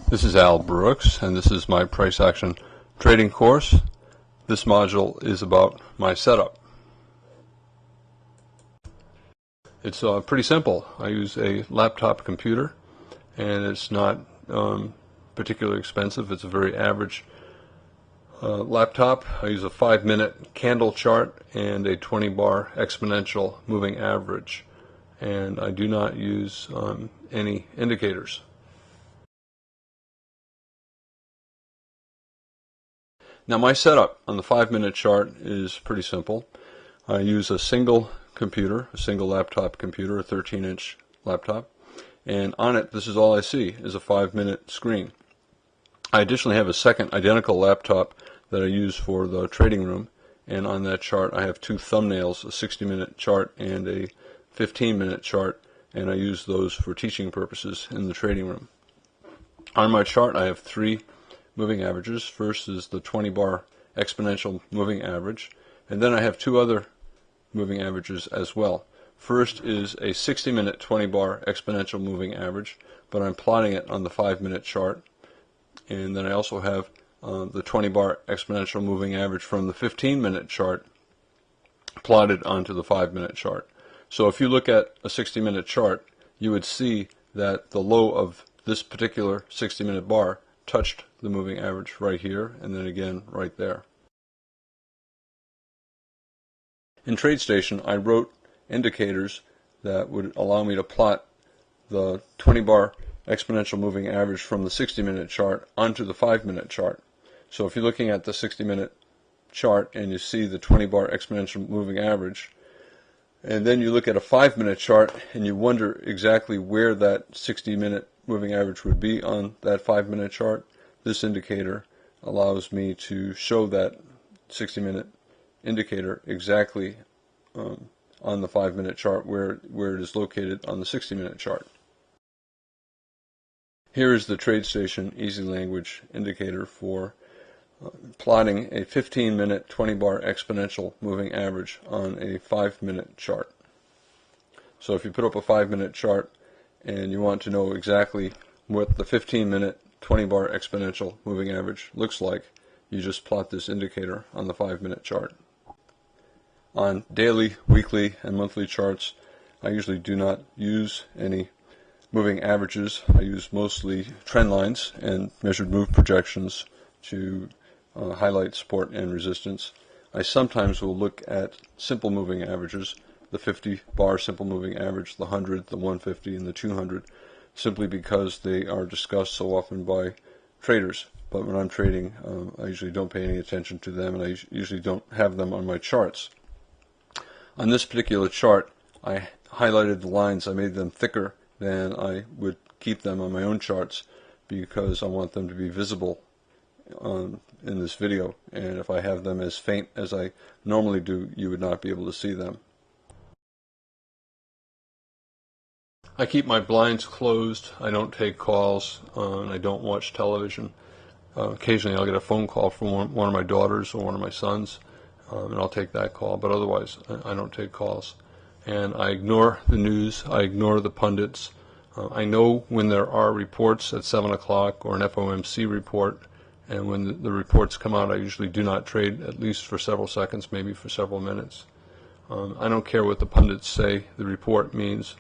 This is Al Brooks, and this is my price action trading course. This module is about my setup. It's pretty simple. I use a laptop computer, and it's not particularly expensive. It's a very average laptop. I use a 5-minute candle chart and a 20-bar exponential moving average, and I do not use any indicators. Now my setup on the 5-minute chart is pretty simple. I use a single computer, a single laptop computer, a 13-inch laptop, and on it, this is all I see, is a 5-minute screen. I additionally have a second identical laptop that I use for the trading room, and on that chart I have two thumbnails, a 60-minute chart and a 15-minute chart, and I use those for teaching purposes in the trading room. On my chart I have three moving averages. First is the 20-bar exponential moving average, and then I have two other moving averages as well. First is a 60-minute 20-bar exponential moving average, but I'm plotting it on the 5-minute chart. And then I also have the 20-bar exponential moving average from the 15-minute chart plotted onto the 5-minute chart. So if you look at a 60-minute chart, you would see that the low of this particular 60-minute bar touched the moving average right here, and then again right there. In TradeStation, I wrote indicators that would allow me to plot the 20-bar exponential moving average from the 60-minute chart onto the 5-minute chart. So if you're looking at the 60-minute chart and you see the 20-bar exponential moving average, and then you look at a 5-minute chart and you wonder exactly where that 60-minute moving average would be on that 5-minute chart, this indicator allows me to show that 60-minute indicator exactly on the 5-minute chart where it is located on the 60-minute chart. Here is the TradeStation Easy Language indicator for plotting a 15-minute 20-bar exponential moving average on a 5-minute chart. So if you put up a 5-minute chart and you want to know exactly what the 15-minute 20-bar exponential moving average looks like, you just plot this indicator on the 5-minute chart. On daily, weekly, and monthly charts, I usually do not use any moving averages. I use mostly trend lines and measured move projections to highlight support and resistance. I sometimes will look at simple moving averages, the 50-bar simple moving average, the 100, the 150, and the 200, simply because they are discussed so often by traders. But when I'm trading, I usually don't pay any attention to them, and I usually don't have them on my charts. On this particular chart, I highlighted the lines. I made them thicker than I would keep them on my own charts because I want them to be visible in this video, and if I have them as faint as I normally do, you would not be able to see them. I keep my blinds closed. I don't take calls, and I don't watch television. Occasionally I'll get a phone call from one of my daughters or one of my sons, and I'll take that call, but otherwise I don't take calls. And I ignore the news, I ignore the pundits. I know when there are reports at 7 o'clock or an FOMC report, and when the reports come out, I usually do not trade, at least for several seconds, maybe for several minutes. I don't care what the pundits say. The report means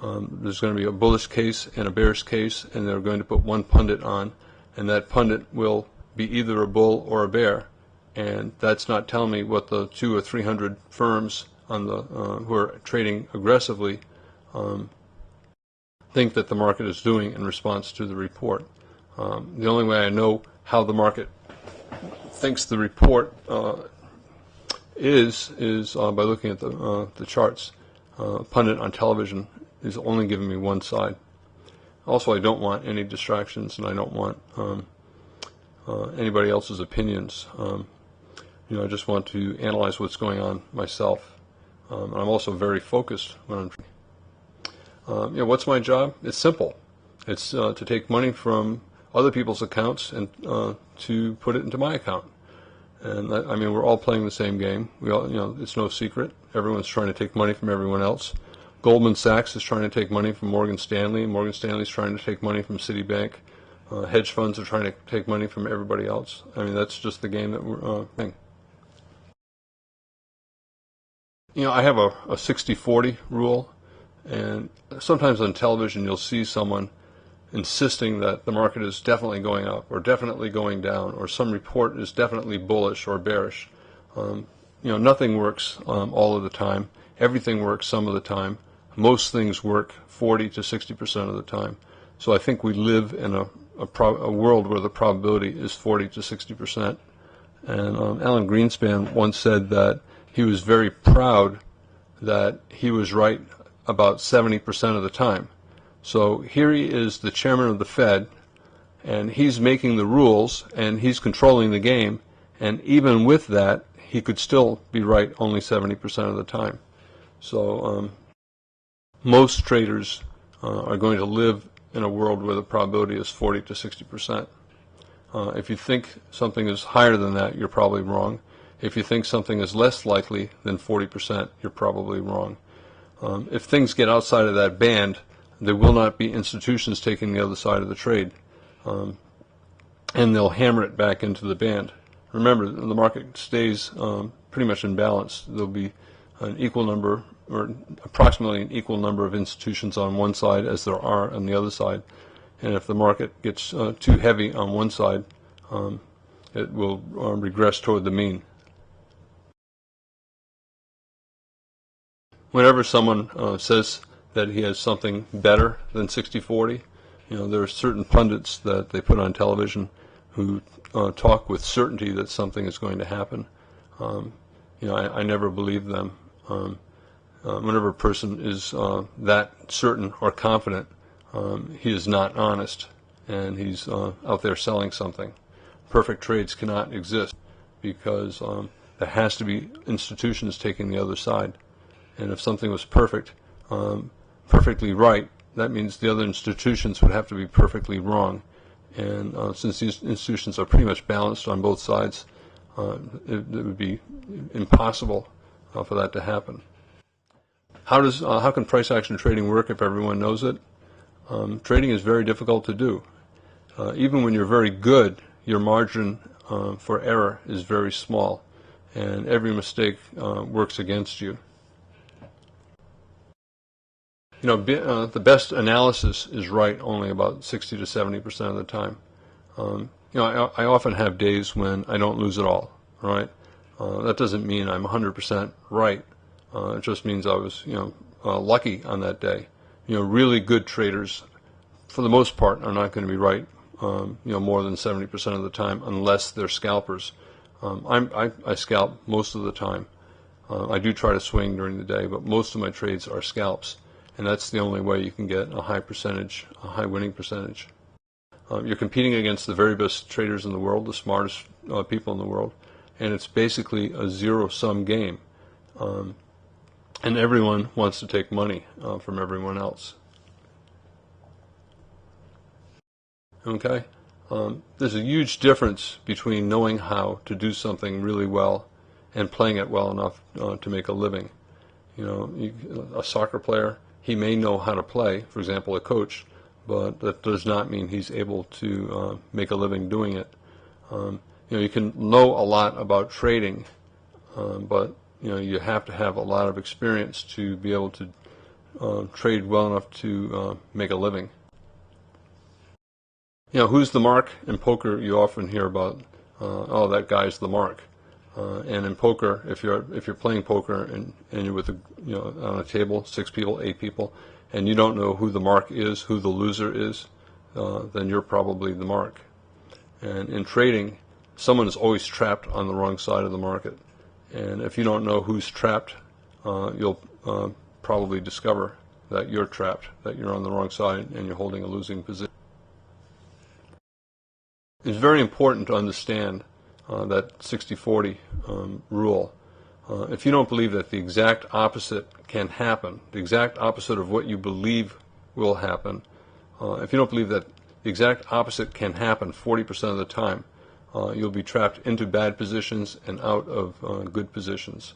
there's going to be a bullish case and a bearish case, and they're going to put one pundit on, and that pundit will be either a bull or a bear, and that's not telling me what the 200 or 300 firms on the who are trading aggressively think that the market is doing in response to the report. The only way I know how the market thinks the report is by looking at the charts. Pundit on television is only giving me one side. Also, I don't want any distractions, and I don't want anybody else's opinions. I just want to analyze what's going on myself. I'm also very focused when I'm what's my job? It's simple. It's to take money from other people's accounts and to put it into my account. And we're all playing the same game. We all, it's no secret. Everyone's trying to take money from everyone else. Goldman Sachs is trying to take money from Morgan Stanley. Morgan Stanley's trying to take money from Citibank. Hedge funds are trying to take money from everybody else. I mean, that's just the game that we're playing. You know, I have a 60-40 rule, and sometimes on television you'll see someone insisting that the market is definitely going up or definitely going down, or some report is definitely bullish or bearish. You know, nothing works all of the time. Everything works some of the time. Most things work 40 to 60% of the time. So I think we live in a world where the probability is 40 to 60%. And Alan Greenspan once said that he was very proud that he was right about 70% of the time. So here he is, the chairman of the Fed, and he's making the rules and he's controlling the game, and even with that he could still be right only 70% of the time. So most traders are going to live in a world where the probability is 40 to 60%. If you think something is higher than that, you're probably wrong. If you think something is less likely than 40%, you're probably wrong. If things get outside of that band, there will not be institutions taking the other side of the trade, and they'll hammer it back into the band. Remember, the market stays pretty much in balance. There'll be an equal number, or approximately an equal number of institutions on one side as there are on the other side. And if the market gets too heavy on one side, it will regress toward the mean. Whenever someone says that he has something better than 60-40, you know, there are certain pundits that they put on television who talk with certainty that something is going to happen. You know, I never believe them. Whenever a person is that certain or confident, he is not honest, and he's out there selling something. Perfect trades cannot exist because there has to be institutions taking the other side. And if something was perfect, perfectly right, that means the other institutions would have to be perfectly wrong. And since these institutions are pretty much balanced on both sides, it would be impossible for that to happen. How can price action trading work if everyone knows it? Trading is very difficult to do. Even when you're very good, your margin for error is very small, and every mistake works against you. You know, the best analysis is right only about 60 to 70% of the time. You know, I often have days when I don't lose at all, right? That doesn't mean I'm 100% right. It just means I was, you know, lucky on that day. You know, really good traders, for the most part, are not going to be right, you know, more than 70% of the time, unless they're scalpers. I scalp most of the time. I do try to swing during the day, but most of my trades are scalps, and that's the only way you can get a high percentage, a high winning percentage. You're competing against the very best traders in the world, the smartest people in the world, and it's basically a zero-sum game. And everyone wants to take money from everyone else. Okay? There's a huge difference between knowing how to do something really well and playing it well enough to make a living. You know, a soccer player, he may know how to play, for example, a coach, but that does not mean he's able to make a living doing it. You know, you can know a lot about trading, but you know, you have to have a lot of experience to be able to trade well enough to make a living. You know, who's the mark? In poker, you often hear about, oh, that guy's the mark. And in poker, if you're playing poker and you're with on a table, 6 people, 8 people, and you don't know who the mark is, who the loser is, then you're probably the mark. And in trading, someone is always trapped on the wrong side of the market. And if you don't know who's trapped, you'll probably discover that you're trapped, that you're on the wrong side and you're holding a losing position. It's very important to understand that 60-40 rule. If you don't believe that the exact opposite can happen, the exact opposite of what you believe will happen, if you don't believe that the exact opposite can happen 40% of the time, you'll be trapped into bad positions and out of good positions.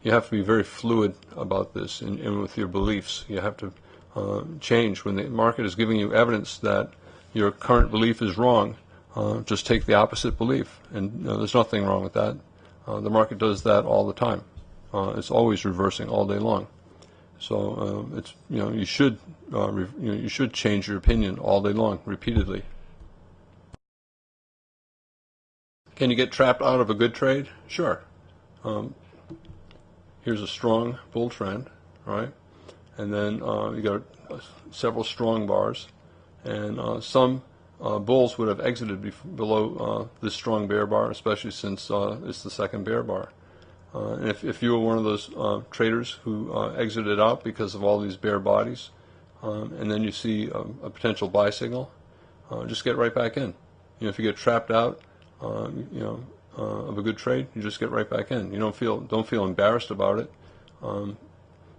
You have to be very fluid about this and with your beliefs. You have to change when the market is giving you evidence that your current belief is wrong, just take the opposite belief. And there's nothing wrong with that. The market does that all the time. It's always reversing all day long. So it's you should change your opinion all day long, repeatedly. Can you get trapped out of a good trade? Sure. Here's a strong bull trend, right? And then you got several strong bars, and some bulls would have exited below this strong bear bar, especially since it's the second bear bar. And if you were one of those traders who exited out because of all these bear bodies, and then you see a potential buy signal, just get right back in. If you get trapped out, of a good trade, you just get right back in. You don't feel embarrassed about it.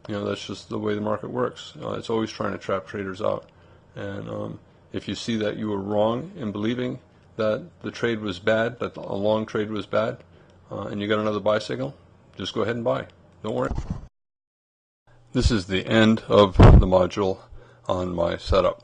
That's just the way the market works. It's always trying to trap traders out. And if you see that you were wrong in believing that the trade was bad, that a long trade was bad, and you got another buy signal, just go ahead and buy. Don't worry. This is the end of the module on my setup.